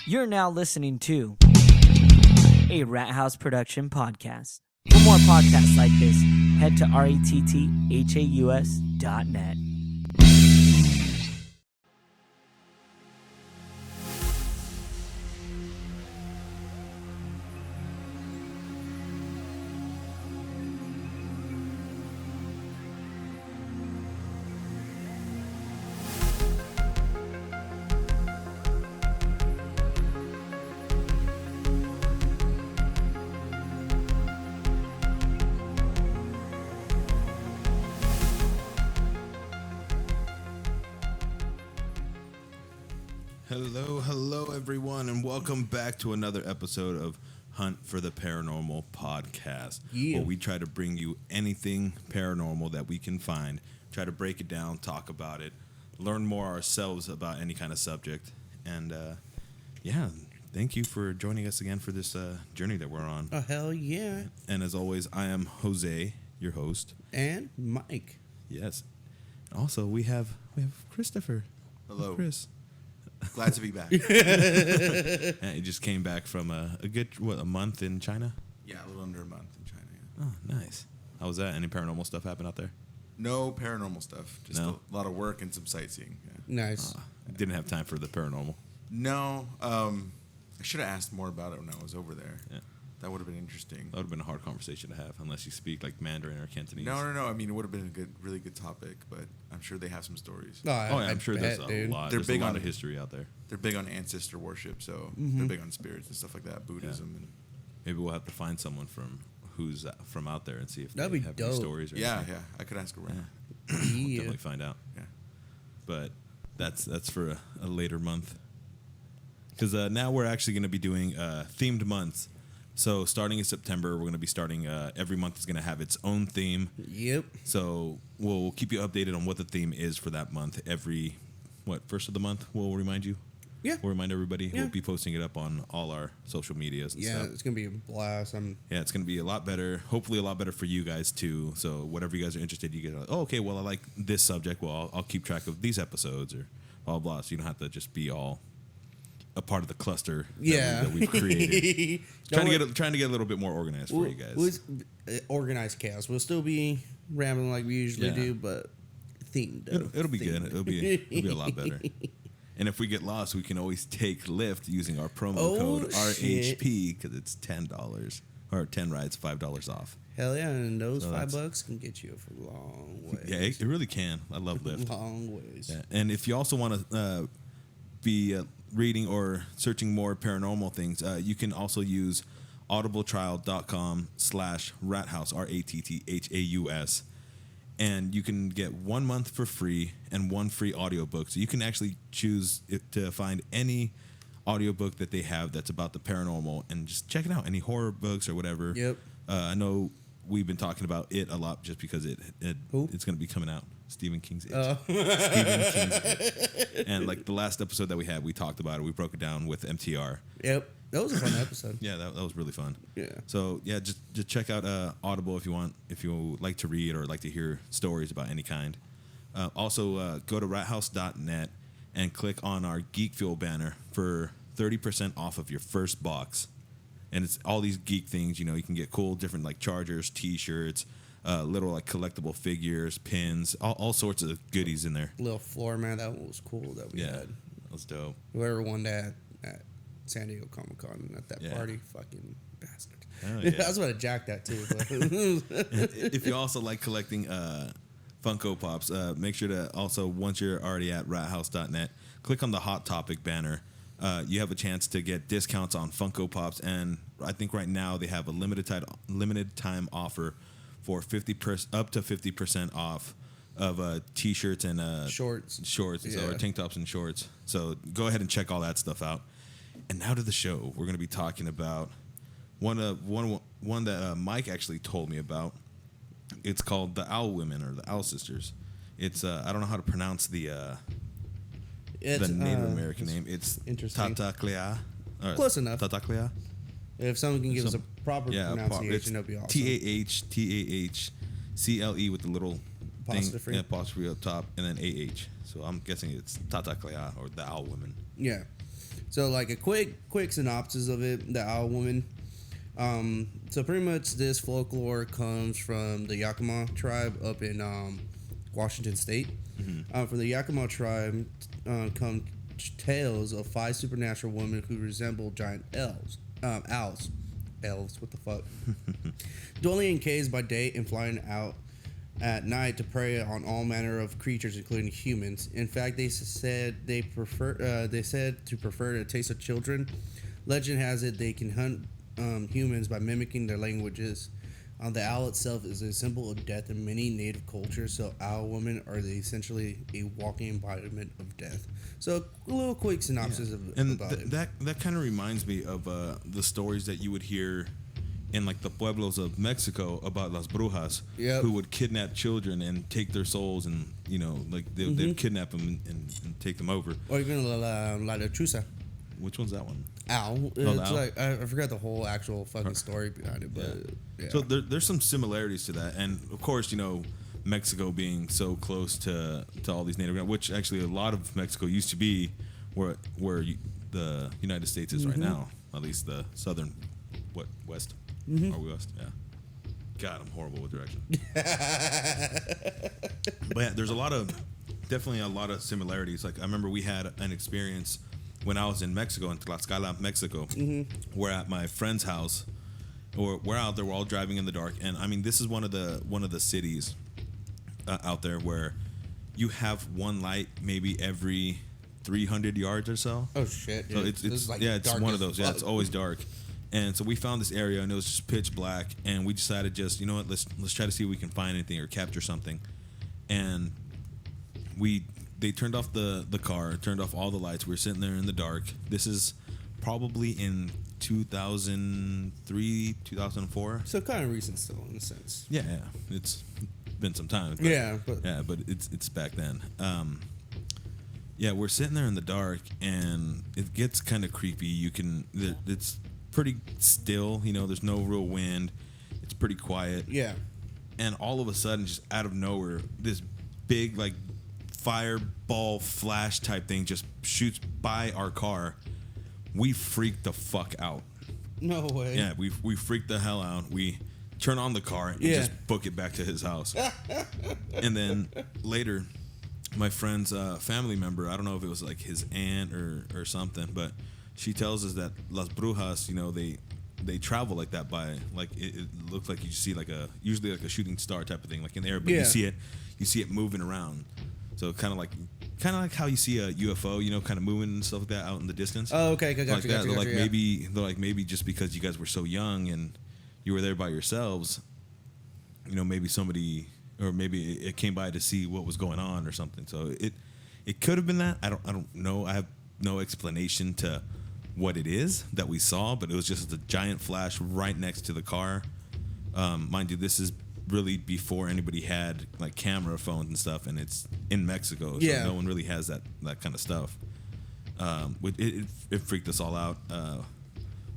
You're now listening to a Rat House production podcast. For more podcasts like this, head to retthaus.net. Hello, everyone, and welcome back to another episode of Hunt for the Paranormal podcast, where we try to bring you anything paranormal that we can find, try to break it down, talk about it, learn more ourselves about any kind of subject, and thank you for joining us again for this journey that we're on. Oh, hell yeah. And as always, I am Jose, your host. And Mike. Yes. Also, we have Christopher. Hello. Chris. Glad to be back. And he just came back from a month in China? Yeah, a little under a month in China. Yeah. Oh, nice. How was that? Any paranormal stuff happen out there? No paranormal stuff. Just No? a lot of work and some sightseeing. Yeah. Nice. Didn't have time for the paranormal. No, I should have asked more about it when I was over there. Yeah. That would have been interesting. That would have been a hard conversation to have unless you speak like Mandarin or Cantonese. No. I mean, it would have been a really good topic, but I'm sure they have some stories. I'm sure there's a lot. They're There's big a lot on of history out there. They're big on ancestor worship, so they're big on spirits and stuff like that, Buddhism. Yeah. And Maybe we'll have to find someone who's from out there and see if That'd they be have dope. any stories. Or yeah, anything. I could ask around. We'll Yeah. definitely find out. Yeah. But that's for a later month. Because now we're actually going to be doing themed months. So starting in September, we're going to be starting. Every month is going to have its own theme. Yep. So we'll keep you updated on what the theme is for that month. First of the month, we'll remind you. Yeah. We'll remind everybody. Yeah. We'll be posting it up on all our social medias and Yeah, stuff. it's going to be a blast. Yeah, it's going to be a lot better. Hopefully a lot better for you guys, too. So whatever you guys are interested, you get like, oh, okay, well, I like this subject. Well, I'll keep track of these episodes or blah, blah, blah. So you don't have to just be all a part of the cluster that we've created. trying to get a little bit more organized for you guys. Organized chaos. We'll still be rambling like we usually do, but themed. It'll be good. It'll be a lot better. And if we get lost, we can always take Lyft using our promo code RHP because it's $10 or 10 rides, $5 off. Hell yeah, and those $5 can get you for a long way. Yeah, it really can. I love Lyft. Long ways. Yeah. And if you also want to be reading or searching more paranormal things, you can also use audibletrial.com/rathouse, RATTHAUS. And you can get 1 month for free and one free audiobook. So you can actually choose to find any audiobook that they have that's about the paranormal and just check it out. Any horror books or whatever. Yep. I know we've been talking about it a lot just because it's going to be coming out. Stephen King's It. Stephen King's It. And like the last episode that we had, we talked about it. We broke it down with MTR. Yep. That was a fun episode. Yeah, that was really fun. Yeah. So yeah, just check out Audible if you like to read or like to hear stories about any kind. Also, go to rathouse.net and click on our Geek Fuel banner for 30% off of your first box. And it's all these geek things. You know, you can get cool different like chargers, T-shirts, little like collectible figures, pins, all sorts of goodies in there. Little floor mat, that one was cool that we had. That was dope. Whoever won that at San Diego Comic Con at that party, fucking bastard. Oh, yeah. I was about to jack that too. But If you also like collecting Funko Pops, make sure to also, once you're already at rathouse.net, click on the Hot Topic banner. You have a chance to get discounts on Funko Pops, and I think right now they have a limited time offer for up to 50% off of T-shirts and shorts or tank tops and shorts. So go ahead and check all that stuff out. And now to the show. We're going to be talking about one that Mike actually told me about. It's called the Owl Women or the Owl Sisters. It's I don't know how to pronounce the Native American name. It's Tah-tah-kle. Close enough. Tah-tah-kle. If someone can give us a proper pronunciation, that'd be awesome. Tah-tah-kle with the little apostrophe. thing, apostrophe up top, and then AH. So I'm guessing it's Tah-tah-kle or the Owl Women. Yeah. So like a quick synopsis of it, the Owl Woman. So pretty much this folklore comes from the Yakima tribe up in Washington State. From the Yakima tribe come tales of 5 supernatural women who resemble giant owls. Elves, what the fuck? Dwelling in caves by day and flying out at night to prey on all manner of creatures, including humans. In fact, they said to prefer the taste of children. Legend has it they can hunt humans by mimicking their languages. The owl itself is a symbol of death in many native cultures, so owl women are essentially a walking embodiment of death. So a little quick synopsis about it. That kind of reminds me of the stories that you would hear in like the pueblos of Mexico about las brujas, who would kidnap children and take their souls, and like they'd kidnap them and take them over. Or even la lechuza. Which one's that one? Owl. It's like I forgot the whole actual fucking story behind it, but yeah. So there's some similarities to that, and of course Mexico being so close to all these native ground, which actually a lot of Mexico used to be where the United States is right now, at least the southern west or west. Yeah. God, I'm horrible with direction. But yeah, there's definitely a lot of similarities. Like I remember we had an experience when I was in Mexico, in Tlaxcala, Mexico, we're at my friend's house, or we're out there, we're all driving in the dark, and I mean, this is one of the cities out there where you have one light maybe every 300 yards or so. Oh shit! So it's like it's one of those. Yeah, it's always dark, and so we found this area and it was just pitch black, and we decided just let's try to see if we can find anything or capture something, and they turned off the car, turned off all the lights. We were sitting there in the dark. This is probably in 2003, 2004. So kind of recent still, in a sense. Yeah. It's been some time. But it's back then. We're sitting there in the dark, and it gets kind of creepy. It's pretty still. There's no real wind. It's pretty quiet. Yeah. And all of a sudden, just out of nowhere, this big like fireball flash type thing just shoots by our car. We freaked the fuck out. No way. Yeah, we freaked the hell out. We turn on the car and just book it back to his house. And then later, my friend's family member, I don't know if it was like his aunt or something, but she tells us that las brujas, they travel like that by like it looks like you see usually like a shooting star type of thing, like in the air, but you see it moving around. So kind of like how you see a UFO, kind of moving and stuff like that out in the distance. Oh, okay, gotcha. Maybe just because you guys were so young and you were there by yourselves, maybe somebody, or maybe it came by to see what was going on or something. So it could have been that. I don't know. I have no explanation to what it is that we saw, but it was just a giant flash right next to the car. Mind you, this is really before anybody had like camera phones and stuff, and it's in Mexico, so no one really has that kind of stuff. It freaked us all out.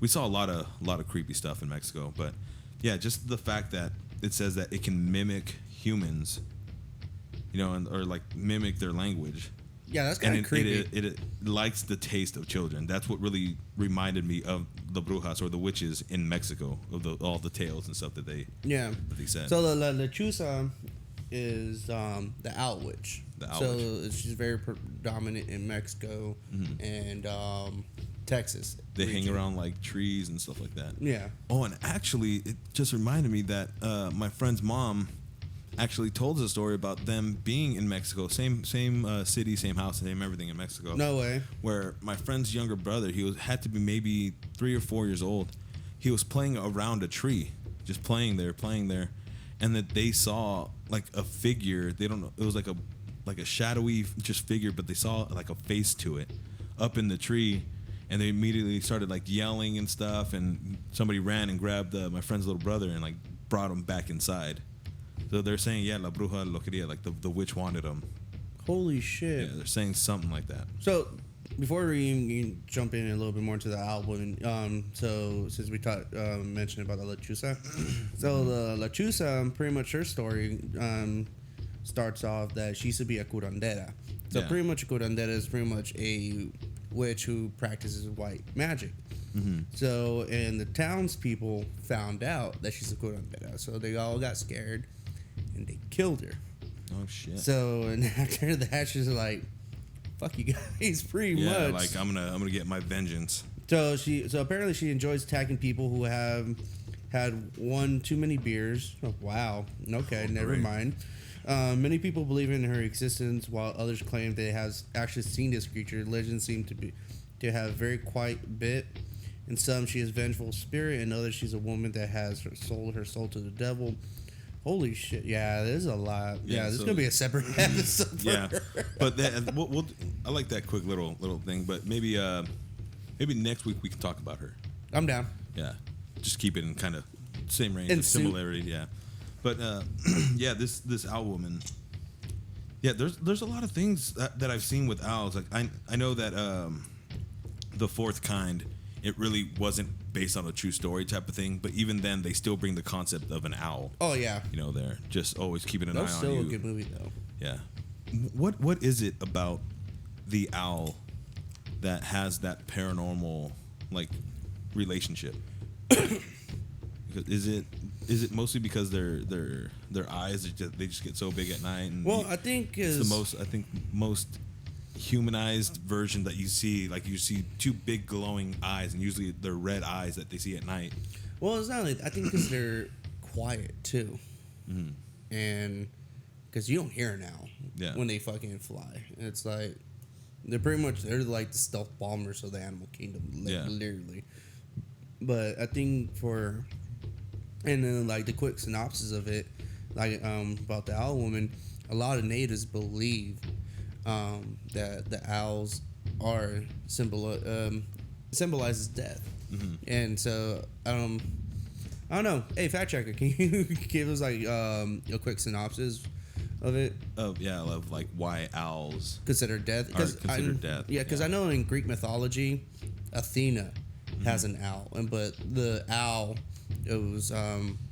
We saw a lot of creepy stuff in Mexico, but yeah, just the fact that it says that it can mimic humans, or like mimic their language. Yeah, that's kind of creepy. It likes the taste of children. That's what really reminded me of the brujas or the witches in Mexico, of all the tales and stuff that they said. So the lechuza is the owl witch. She's very predominant in Mexico and Texas. They hang around like trees and stuff like that. Yeah. Oh, and actually, it just reminded me that my friend's mom actually told us a story about them being in Mexico, same city, same house, same everything in Mexico. No way. Where my friend's younger brother, had to be maybe 3 or 4 years old. He was playing around a tree, just playing there, and that they saw like a figure. They don't know. It was like a shadowy just figure, but they saw like a face to it up in the tree, and they immediately started like yelling and stuff. And somebody ran and grabbed my friend's little brother and like brought him back inside. So they're saying, la bruja lo quería, like the witch wanted him. Holy shit. Yeah, they're saying something like that. So, before we even jump in a little bit more into the album, so since we mentioned about the lechuza, so the lechuza, pretty much her story starts off that she used to be a curandera. So pretty much a curandera is pretty much a witch who practices white magic. Mm-hmm. So, and the townspeople found out that she's a quote unquote dead. So they all got scared and they killed her. Oh shit. So, and after that, she's like, "Fuck you guys," pretty much. Like I'm gonna get my vengeance. So apparently she enjoys attacking people who have had one too many beers. Oh, wow. Okay, never great. mind. Many people believe in her existence, while others claim they have actually seen this creature. Legends seem to have very quiet bit. In some, she is vengeful spirit, and others, she's a woman that has sold her soul to the devil. Holy shit! Yeah, there's a lot. Yeah, this is gonna be a separate episode. Yeah, but I like that quick little thing. But maybe next week we can talk about her. I'm down. Yeah, just keep it in kind of same range And of similarity. Yeah, but yeah, this owl woman. Yeah, there's a lot of things that I've seen with owls. Like I know that the fourth kind, it really wasn't based on a true story type of thing. But even then, they still bring the concept of an owl. Oh yeah. You know, they're just always keeping an eye That's on still you. a good movie though. Yeah. What is it about the owl that has that paranormal like relationship? Is it mostly because their eyes they just get so big at night? And Well, I think it's the most humanized version that you see. Like you see two big glowing eyes, and usually they're red eyes that they see at night. Well, it's not like I think because they're quiet too, and because you don't hear an owl when they fucking fly. It's like they're like the stealth bombers of the animal kingdom, literally. But I think and then like the quick synopsis of it, like about the owl woman, a lot of natives believe that the owls are symbolizes death, and so I don't know. Hey, fact checker, can you give us like a quick synopsis of it? Of like why owls Considered death? are considered death. Yeah, because I know in Greek mythology, Athena has an owl, but the owl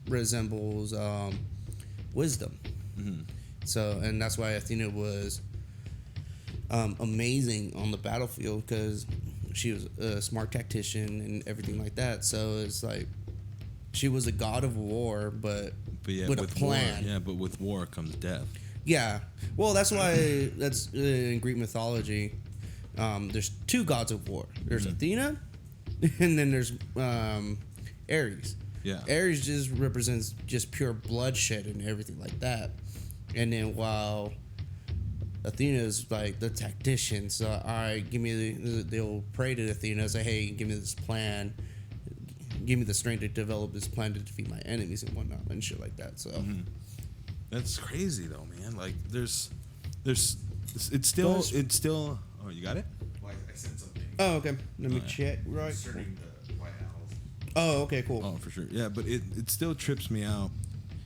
resembles wisdom. So, and that's why Athena was amazing on the battlefield, because she was a smart tactician and everything like that. So it's like she was a god of war, but with a plan. War, but with war comes death. Yeah. Well, that's why that's in Greek mythology. There's two gods of war. There's Athena, and then there's Ares. Yeah. Ares just represents just pure bloodshed and everything like that. And then while Athena is like the tactician, so all right, they'll pray to Athena, say, hey, give me this plan, give me the strength to develop this plan to defeat my enemies and whatnot and shit like that. So That's crazy though, man. Like it's still. Oh, you got it? Well, I said something Oh, okay. Let me check. Right. concerning the White Owls. Oh, okay, cool. Oh, for sure. Yeah, but it still trips me out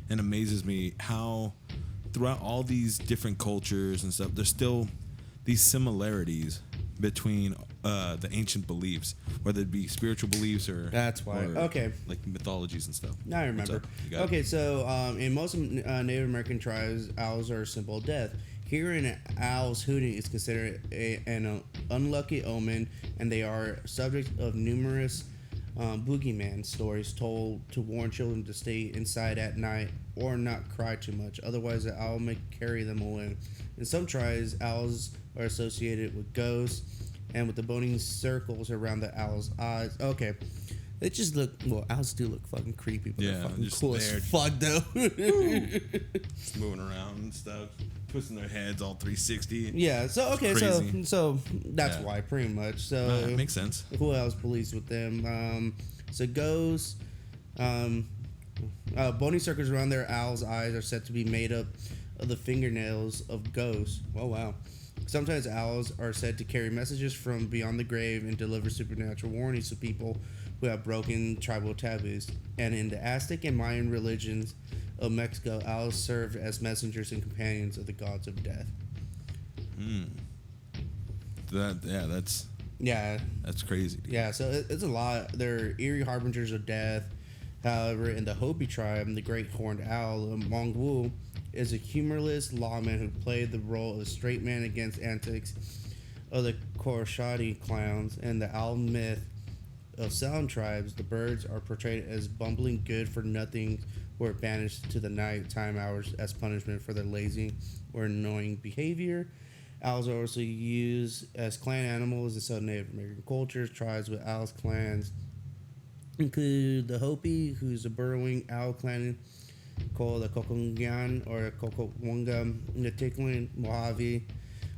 and amazes me how throughout all these different cultures and stuff, there's still these similarities between the ancient beliefs, whether it be spiritual beliefs or That's why. Okay. like mythologies and stuff. Now I What's remember. up? You got it? Okay, so in most Native American tribes, owls are a symbol of death. Hearing an owl's hooting is considered an unlucky omen, and they are subject of numerous boogeyman stories told to warn children to stay inside at night or not cry too much. Otherwise, the owl may carry them away. In some tribes, owls are associated with ghosts and with the bony circles around the owl's eyes. Okay. They just look, well, owls do look fucking creepy, but they're fucking just cool as there. fuck, though. Just moving around and stuff, twisting their heads all 360. Yeah, so, okay, Crazy. so that's Yeah. why, pretty much. So, It makes sense. who else believes with them? So ghosts, bony circles around their owl's eyes are said to be made up of the fingernails of ghosts. Oh, wow. Sometimes owls are said to carry messages from beyond the grave and deliver supernatural warnings to people who have broken tribal taboos. And in the Aztec and Mayan religions of Mexico, owls served as messengers and companions of the gods of death. That's Yeah, crazy. Dude. yeah. So it's a lot. They're eerie harbingers of death. However, in the Hopi tribe, the great horned owl, Mongwu, is a humorless lawman who played the role of a straight man against antics of the Korshadi clowns and the owl myth of sound tribes, the birds are portrayed as bumbling good for nothing who are banished to the nighttime hours as punishment for their lazy or annoying behavior. Owls are also used as clan animals in some Native American cultures. Tribes with owls clans include the Hopi, who's a burrowing owl clan called the Kokongan or Kokowanga, the Tickling Mojave,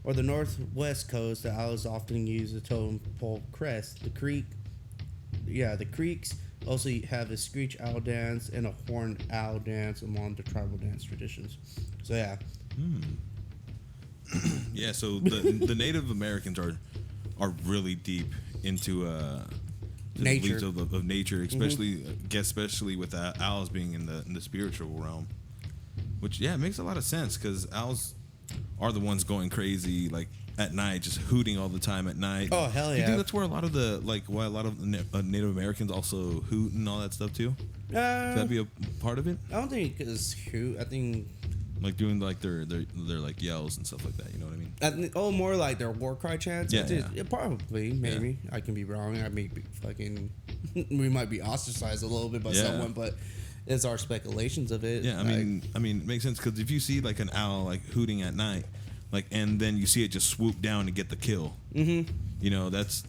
or the northwest coast. The owls often use a totem pole crest. The Creeks also have a screech owl dance and a horned owl dance among the tribal dance traditions. So yeah. Yeah, so the Native Americans are really deep into the Nature. beliefs of nature, especially with owls being in the spiritual realm, which it makes a lot of sense because owls are the ones going crazy like at night, just hooting all the time at night. Oh hell yeah! Do you think that's where a lot of the Native Americans also hoot and all that stuff too? Could that be a part of it? I don't think it's hoot. I think like doing like their like yells and stuff like that. You know what I mean? More like their war cry chants. Yeah. Probably, maybe. I can be wrong. I may be fucking. We might be ostracized a little bit by someone, but it's our speculations of it. Yeah, I mean, it makes sense because if you see like an owl like hooting at night, like, and then you see it just swoop down to get the kill. You know, that's.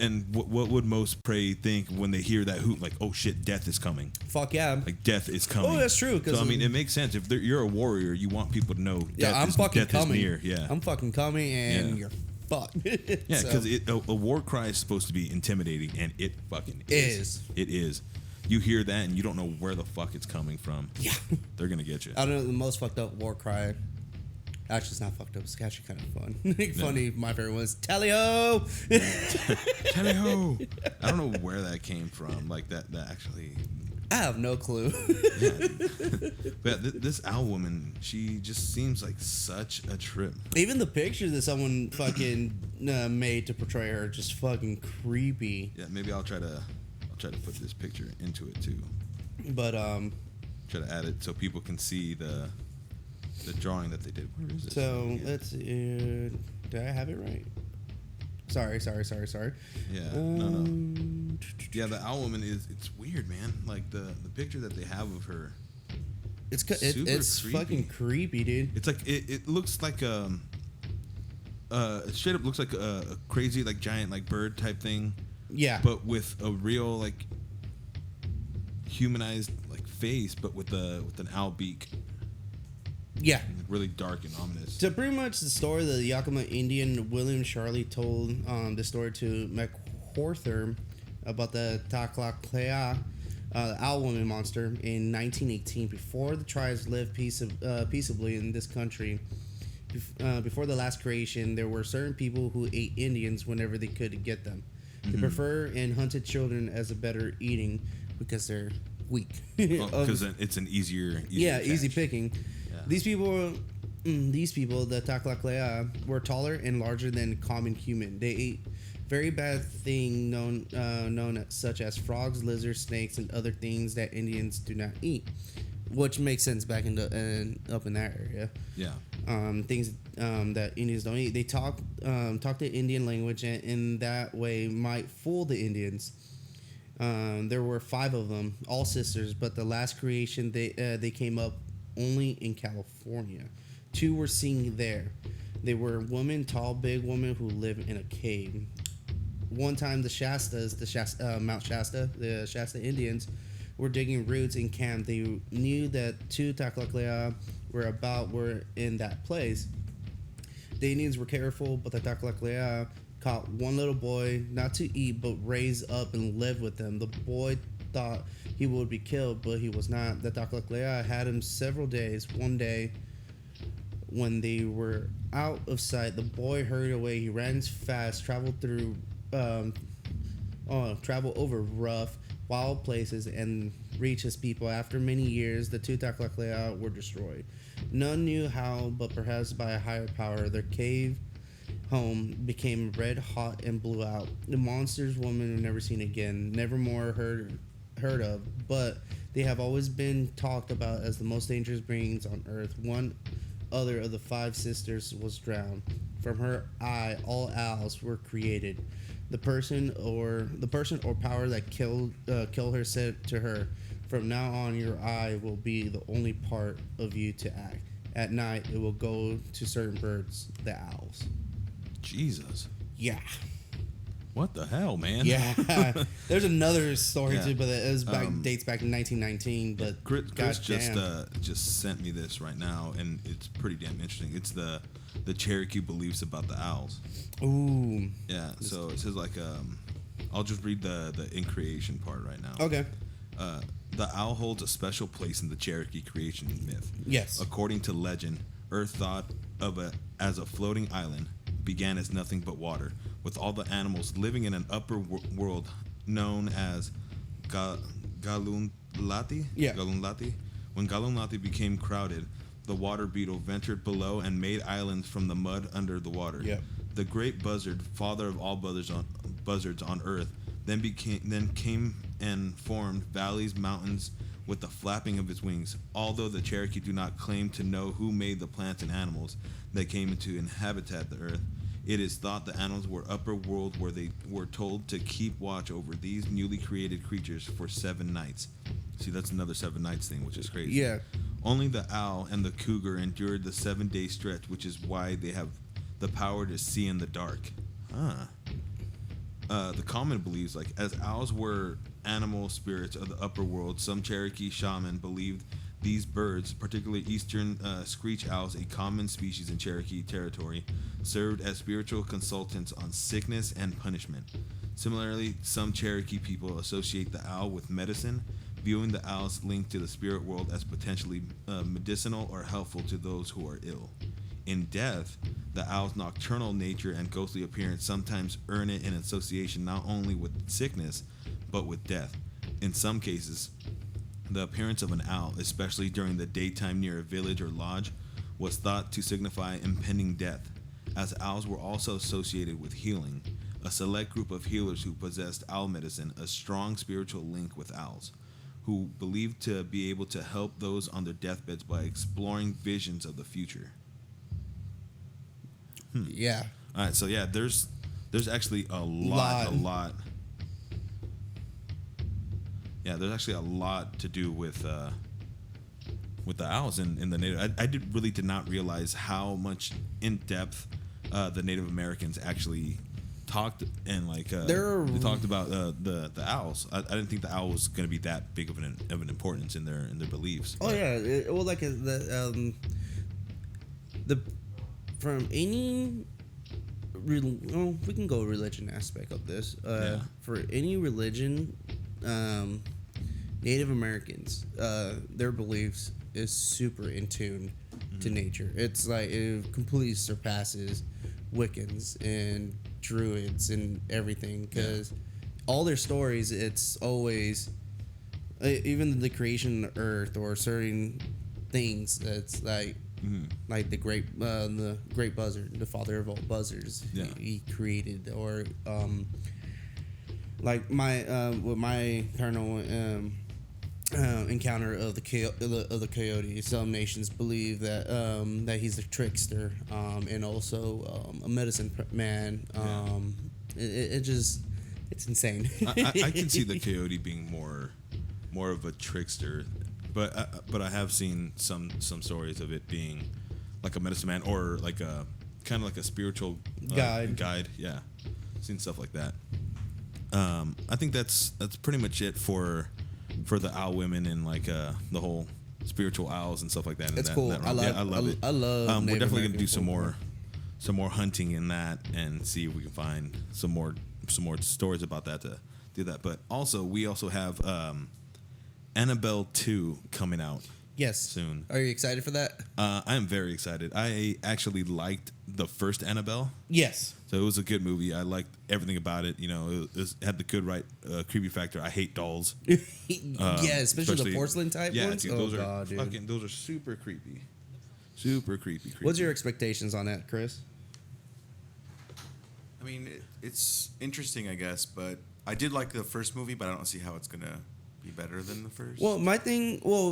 And what would most prey think when they hear that hoot? Like, oh shit, death is coming. Fuck yeah. Like, death is coming. Oh, that's true. So, I mean, it makes sense. If you're a warrior, you want people to know I'm fucking coming. Is near. Yeah. I'm fucking coming and you're fucked. Yeah, because a war cry is supposed to be intimidating, and it fucking is. It is. You hear that, and you don't know where the fuck it's coming from. Yeah. They're going to get you. I don't know, the most fucked up war cry. Actually, it's not fucked up. It's actually kind of fun. Funny. My favorite was Tally-ho! Tally-ho! I don't know where that came from. Like, that actually... I have no clue. But this owl woman, she just seems like such a trip. Even the picture that someone fucking made to portray her, just fucking creepy. Yeah, maybe I'll try to put this picture into it, too. But, try to add it so people can see the drawing that they did. Where is it? So let's. Did I have it right? Sorry. Yeah. No. Yeah, the owl woman it's weird, man. Like the picture that they have of her. It's creepy. fucking creepy, dude. It's like it looks like it straight up looks like a crazy like giant like bird type thing. Yeah. But with a real like humanized like face, but with an owl beak. Yeah. Really dark and ominous. So pretty much the story that the Yakima Indian William Charlie told the story to McWhorter about the Tah-tah-kle, owl woman monster in 1918, before the tribes lived peaceably in this country. Before the last creation, there were certain people who ate Indians whenever they could get them. They prefer and hunted children as a better eating because they're weak. Because it's an easier easy picking. Yeah. These people, the Tah-tah-kle, were taller and larger than common human. They ate very bad thing known such as frogs, lizards, snakes, and other things that Indians do not eat, which makes sense back up in that area. Yeah. Things that Indians don't eat. They talk the Indian language, and in that way might fool the Indians. There were 5 of them, all sisters, but the last creation they came up only in California. 2 were seen there. They were women, tall, big women who live in a cave. One time, Mount Shasta, the Shasta Indians, were digging roots in camp. They knew that 2 Tah-tah-kle were in that place. The Indians were careful, but the Tah-tah-kle caught one little boy, not to eat, but raise up and live with them. The boy thought he would be killed, but he was not. The Tah-tah-kle had him several days. One day, when they were out of sight, the boy hurried away. He ran fast, traveled over rough, wild places, and reached his people. After many years, the 2 Tah-tah-kle were destroyed. None knew how, but perhaps by a higher power. Their cave home became red hot and blew out. The monsters women were never seen again, never more heard of, but they have always been talked about as the most dangerous beings on earth. One other of the 5 sisters was drowned. From her eye, all owls were created. The person or power that killed her said to her, "From now on, your eye will be the only part of you to act. At night, it will go to certain birds, the owls." Jesus. Yeah. What the hell, man? Yeah. There's another story Yeah. too, but it was dates back in 1919. But Chris just sent me this right now, and it's pretty damn interesting. It's the Cherokee beliefs about the owls. Ooh. Yeah. So it says like I'll just read the in creation part right now. Okay. The owl holds a special place in the Cherokee creation myth. Yes. According to legend, Earth thought of as a floating island began as nothing but water, with all the animals living in an upper world known as Galunlati. Yeah. Galunlati. When Galunlati became crowded, the water beetle ventured below and made islands from the mud under the water. Yep. The great buzzard, father of all buzzards on Earth, then came and formed valleys, mountains with the flapping of his wings. Although the Cherokee do not claim to know who made the plants and animals that came into inhabit the earth, it is thought the animals were upper world where they were told to keep watch over these newly created creatures for 7 nights. See, that's another 7 nights thing, which is crazy. Yeah. Only the owl and the cougar endured the 7-day stretch, which is why they have the power to see in the dark. The common believes, like, as owls were animal spirits of the upper world, some Cherokee shaman believed these birds, particularly eastern screech owls, a common species in Cherokee territory, served as spiritual consultants on sickness and punishment. Similarly, some Cherokee people associate the owl with medicine, viewing the owl's link to the spirit world as potentially medicinal or helpful to those who are ill. In death, the owl's nocturnal nature and ghostly appearance sometimes earn it an association not only with sickness, but with death. In some cases, the appearance of an owl, especially during the daytime near a village or lodge, was thought to signify impending death, as owls were also associated with healing. A select group of healers who possessed owl medicine, a strong spiritual link with owls, who believed to be able to help those on their deathbeds by exploring visions of the future. Yeah. All right, so yeah, there's actually a lot. Yeah, there's actually a lot to do with the owls in the native. I did not realize how much in depth the Native Americans actually talked and they talked about the owls. I didn't think the owl was going to be that big of an importance in their beliefs. Oh yeah. From any we can go religion aspect of this. For any religion, Native Americans, their beliefs is super in tune to nature. It's like it completely surpasses Wiccans and Druids and everything, because all their stories, it's always even the creation of Earth or certain things. It's like like the great buzzard, the father of all buzzards. Yeah. He created, or like my with my paranormal encounter of the coyote. Some nations believe that that he's a trickster, and also a medicine man. It's insane. I can see the coyote being more of a trickster, but I have seen some stories of it being like a medicine man or like a kind of like a spiritual guide. Yeah, seen stuff like that. I think that's pretty much it for the owl women and like the whole spiritual owls and stuff like that. It's cool. I love it. I love. We're definitely gonna do American some more hunting in that and see if we can find some more stories about that to do that. But also we also have Annabelle 2 coming out. Yes. Soon. Are you excited for that? I am very excited. I actually liked the first Annabelle. Yes. So it was a good movie. I liked everything about it. You know, it had the good creepy factor. I hate dolls. Especially the porcelain type ones. Dude, those are super creepy. Super creepy. What's your expectations on that, Chris? I mean, it's interesting, I guess, but I did like the first movie, but I don't see how it's gonna be better than the first? Well,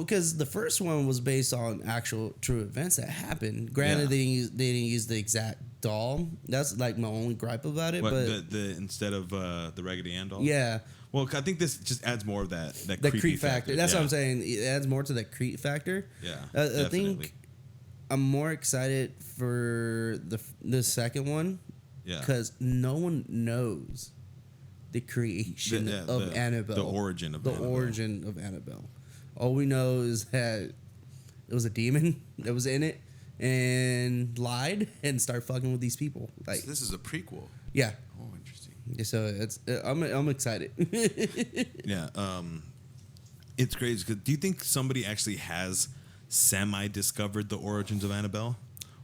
because the first one was based on actual true events that happened. Granted, Yeah. they didn't use the exact doll. That's like my only gripe about it. What, but the instead of the Raggedy Ann doll? yeah, Well, I think this just adds more of that the creepy creep factor. That's yeah. what I'm saying. It adds more to the creep factor. Yeah, I definitely. think I'm more excited for the second one Yeah. because no one knows the creation of Annabelle, the origin of the Annabelle. origin of Annabelle. All we know is that it was a demon that was in it and lied and started fucking with these people. Like, So this is a prequel. yeah. Oh, interesting. So I'm excited. Yeah, it's crazy. 'Cause do you think somebody actually has semi-discovered the origins of Annabelle,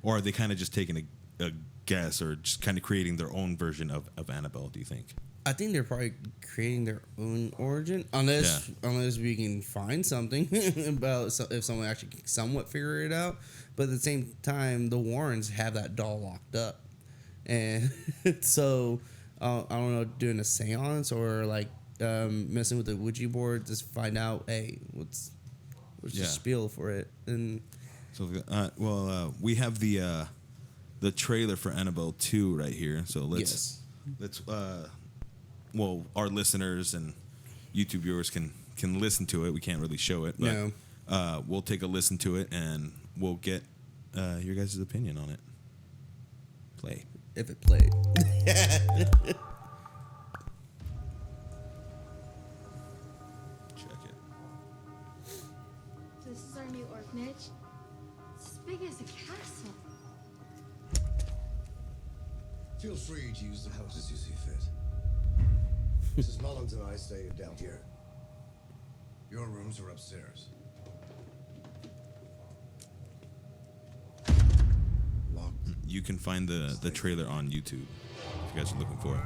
or are they kind of just taking a guess or just kind of creating their own version of Annabelle? Do you think? I think they're probably creating their own origin, unless we can find something about if someone actually can somewhat figure it out. But at the same time, the Warrens have that doll locked up, and so I don't know, doing a seance or like messing with the Ouija board, just find out, hey, what's the spiel for it, and So, we have the trailer for Annabelle 2 right here. So let's our listeners and YouTube viewers can listen to it. We can't really show it, but No. we'll take a listen to it and we'll get your guys' opinion on it. Play. if it played. Check it. This is our new orphanage. It's as big as a castle. Feel free to use the house as you see fit. Mrs. Mullins and I stay down here. Your rooms are upstairs. Locked. You can find the trailer on YouTube if you guys are looking for it.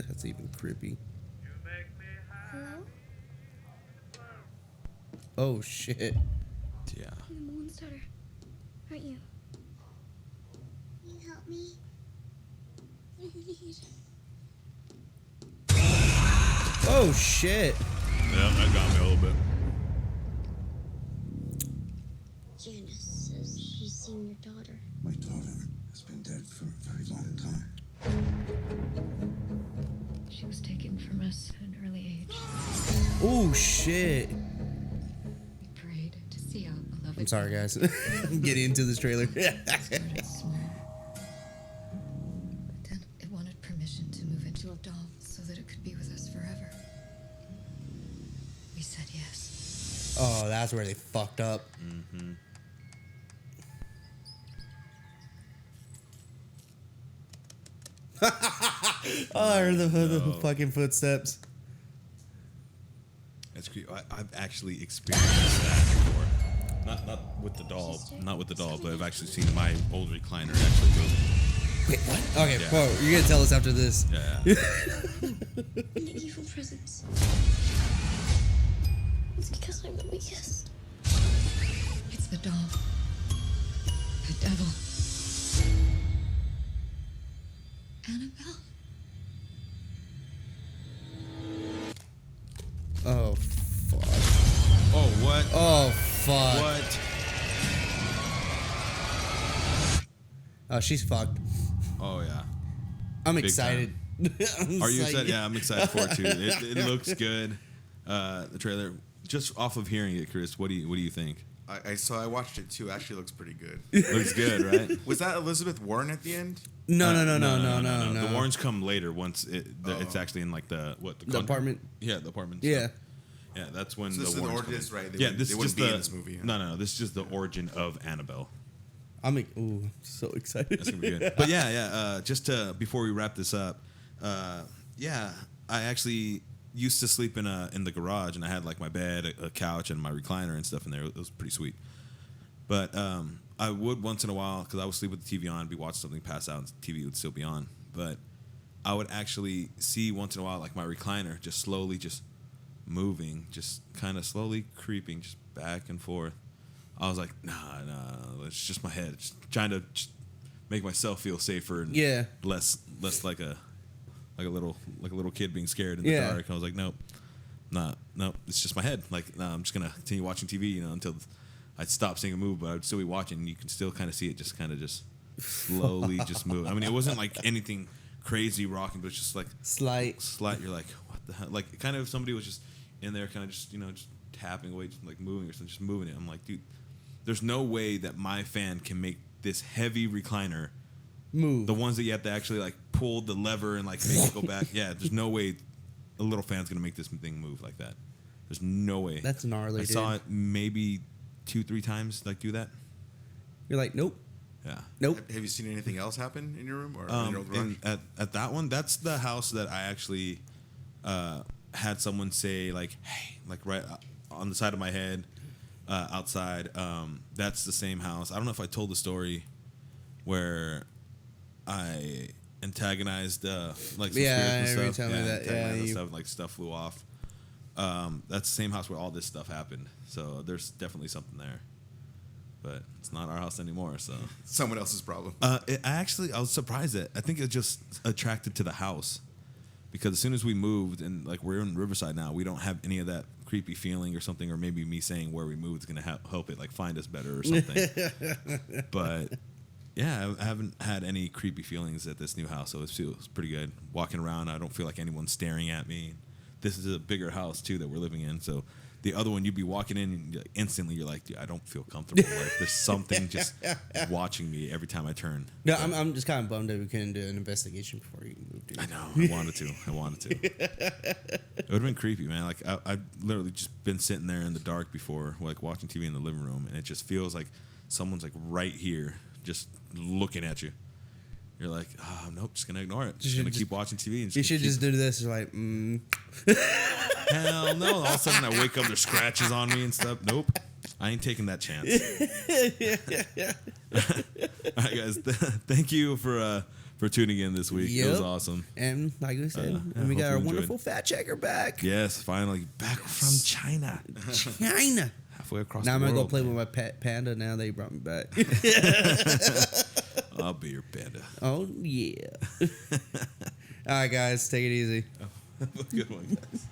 That's even creepy. Hello? Oh shit. Yeah. I'm the Mullins' daughter. Aren't you? Can you help me? What do you need? Oh shit. Yeah, that got me a little bit. Janice says she's seen your daughter. My daughter has been dead for a very long time. She was taken from us at an early age. Oh shit. We prayed to see our beloved. I'm sorry, guys. I'm getting into this trailer. Started small. But then it wanted permission to move into a doll so that it could be with us forever. We said yes. Oh, that's where they fucked up. Mm-hmm. Oh, I heard the fucking footsteps. That's creepy. I've actually experienced that before. Not with the doll, but I've actually seen my old recliner actually move. Wait, what? Okay, Yeah. whoa, you're gonna tell us after this. Yeah. An evil presence. It's because I'm the weakest. It's the doll. The devil. Annabelle. Oh fuck. Oh, what? Oh fuck. What? Oh, she's fucked. Oh, yeah. I'm Big excited. Are you excited? Yeah, I'm excited for it too. It looks good. The trailer, just off of hearing it, Chris, what do you think? I watched it too. Actually, looks pretty good. Looks good, right? Was that Elizabeth Warren at the end? No. The Warrens come later once it's actually in like the apartment. Yeah, the apartment. Yeah. Yeah, that's when So this is the the Warrens origin, come in. right? Yeah, this they is wouldn't just be the in this movie. Huh? No. This is just the origin of Annabelle. I'm so excited. That's gonna be good. But yeah. Just before we wrap this up, I actually used to sleep in the garage, and I had like my bed, a couch, and my recliner and stuff in there. It was pretty sweet. But I would once in a while, because I would sleep with the TV on, be watching something, pass out, and the TV would still be on. But I would actually see once in a while, like my recliner just slowly just moving, just kind of slowly creeping, just back and forth. I was like, nah, it's just my head. Just trying to just make myself feel safer and less like a like a little kid being scared in the dark. And I was like, nope, it's just my head. Like, no, I'm just gonna continue watching TV, until I'd stop seeing a move, but I'd still be watching. And you can still kind of see it just slowly just move. I mean, it wasn't like anything crazy rocking, but it's just like Slight. You're like, what the hell? Like, kind of if somebody was just in there, kind of just just tapping away, just like moving or something, just moving it. I'm like, dude, there's no way that my fan can make this heavy recliner move. The ones that you have to actually like pull the lever and like make it go back. Yeah, there's no way a little fan's gonna make this thing move like that. There's no way. That's gnarly. I saw it maybe 2-3 times like do that. You're like, nope. Yeah. Nope. Have you seen anything else happen in your room or in your old garage? At that one, that's the house that I actually had someone say like, hey, like right on the side of my head, outside. That's the same house. I don't know if I told the story where I antagonized like some spirits and stuff. Every time that, antagonized stuff, like stuff flew off. That's the same house where all this stuff happened. So there's definitely something there. But it's not our house anymore, so Someone else's problem. I was surprised that I think it just attracted to the house because as soon as we moved and like we're in Riverside now, we don't have any of that creepy feeling or something, or maybe me saying where we moved is gonna help it like find us better or something. But yeah, I haven't had any creepy feelings at this new house, so it feels pretty good. Walking around, I don't feel like anyone's staring at me. This is a bigger house too that we're living in, so. The other one, you'd be walking in and instantly you're like, dude, I don't feel comfortable. Like there's something just watching me every time I turn. No, I'm just kind of bummed that we couldn't do an investigation before you moved in. I know. I wanted to. It would have been creepy, man. Like I've literally just been sitting there in the dark before, like watching TV in the living room, and it just feels like someone's like right here, just looking at you. You're like, oh, nope, just gonna ignore it. Just gonna keep watching TV. And You should just do this. You're like, hell no. All of a sudden I wake up, there's scratches on me and stuff. Nope. I ain't taking that chance. All right, guys. Thank you for tuning in this week. It was awesome. And like we said, and we got our wonderful fact checker back. Yes, finally. Back from China. China. Halfway across now the world. I'm going to go play with my pet panda now that you brought me back. I'll be your panda. Oh, yeah. All right, guys. Take it easy. Have a good one, guys.